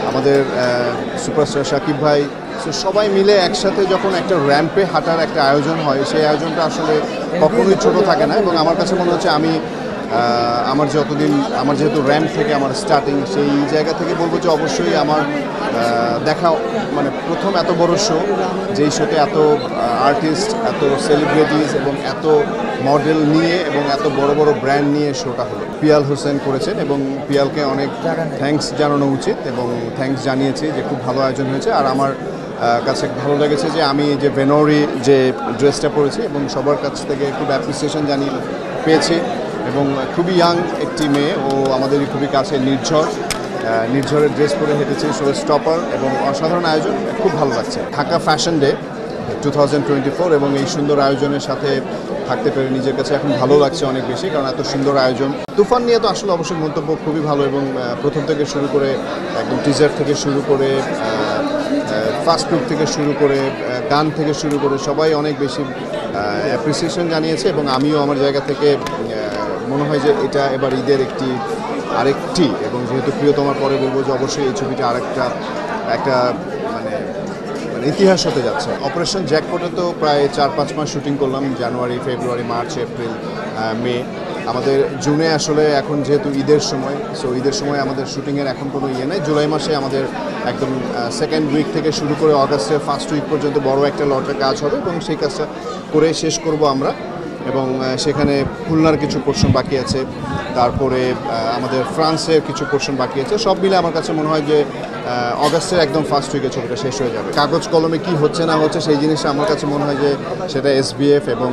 আমাদের সুপারস্টার শাকিব ভাই, সবাই মিলে একসাথে যখন একটা র্যাম্পে হাঁটার একটা আয়োজন হয়, সেই আয়োজনটা আসলে কখনোই ছোট থাকে না। এবং আমার কাছে মনে হচ্ছে আমার যেহেতু র্যাম্প থেকে আমার স্টার্টিং, সেই জায়গা থেকে বলবো যে অবশ্যই আমার দেখা মানে প্রথম এত বড় শো, যেই শোতে এত আর্টিস্ট, এত সেলিব্রিটিস এবং এত মডেল নিয়ে এবং এত বড় বড় ব্র্যান্ড নিয়ে শোটা হলো। পিয়াল হোসেন করেছেন এবং পিয়ালকে অনেক থ্যাঙ্কস জানানো উচিত এবং থ্যাঙ্কস জানিয়েছি যে খুব ভালো আয়োজন হয়েছে। আর আমার কাছে ভালো লেগেছে যে আমি যে ভেনোরি যে ড্রেসটা পরেছি এবং সবার কাছ থেকে খুব অ্যাপ্রিসিয়েশন পেয়েছি। এবং খুবই ইয়াং একটি মেয়ে, ও আমাদেরই খুবই কাছে, নির্ঝরের ড্রেস পরে হেঁটেছে, শো স্টপার এবং অসাধারণ আয়োজন, খুব ভালো লাগছে। ঢাকা ফ্যাশন ডে 2024 এবং এই সুন্দর আয়োজনের সাথে থাকতে পেরে নিজের কাছে এখন ভালো লাগছে অনেক বেশি, কারণ এত সুন্দর আয়োজন। তুফান নিয়ে তো আসলে অবশ্যই মন্তব্য খুবই ভালো এবং প্রথম থেকে শুরু করে একদম টিজার থেকে শুরু করে ফার্স্ট লুক থেকে শুরু করে গান থেকে শুরু করে সবাই অনেক বেশি অ্যাপ্রিসিয়েশন জানিয়েছে। এবং আমিও আমার জায়গা থেকে মনে হয় যে এটা এবার ঈদের আরেকটি এবং যেহেতু প্রিয়তমার পরে বলবো যে অবশ্যই এই ছবিটা একটা মানে ইতিহাস হতে যাচ্ছে। অপারেশন জ্যাকপটে তো প্রায় 4-5 মাস শুটিং করলাম, জানুয়ারি, ফেব্রুয়ারি, মার্চ, এপ্রিল, মে। আমাদের জুনে আসলে এখন যেহেতু ঈদের সময়, সো ঈদের সময় আমাদের শুটিংয়ের এখন কোনো ইয়ে নেই। জুলাই মাসে আমাদের একদম সেকেন্ড উইক থেকে শুরু করে অগাস্টের ফার্স্ট উইক পর্যন্ত বড় একটা লটের কাজ হবে এবং সেই কাজটা করে শেষ করব আমরা। এবং সেখানে খুলনার কিছু পোর্শন বাকি আছে, তারপরে আমাদের ফ্রান্সের কিছু পোর্শন বাকি আছে। সব মিলে আমার কাছে মনে হয় যে অগাস্টের একদম ফার্স্ট উইকে ছবিটা শেষ হয়ে যাবে। কাগজ কলমে কি হচ্ছে না হচ্ছে সেই জিনিসটা আমার কাছে মনে হয় যে সেটা এসবিএফ এবং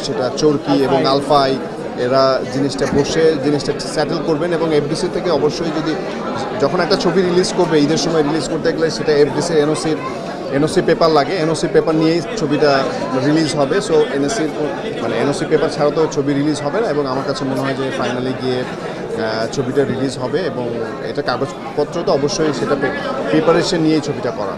সেটা চরকি এবং আলফাই এরা জিনিসটা সেটেল করবেন। এবং এফডিসি থেকে অবশ্যই যখন একটা ছবি রিলিজ করবে, ঈদের সময় রিলিজ করতে গেলে সেটা এফডিসির এনওসি পেপার লাগে, এনওসি পেপার নিয়েই ছবিটা রিলিজ হবে। সো এনওসি পেপার ছাড়া তো ছবি রিলিজ হবে না। এবং আমার কাছে মনে হয় যে ফাইনালি গিয়ে ছবিটা রিলিজ হবে এবং এটা কাগজপত্র তো অবশ্যই সেটা প্রিপারেশন নিয়েই ছবিটা করা।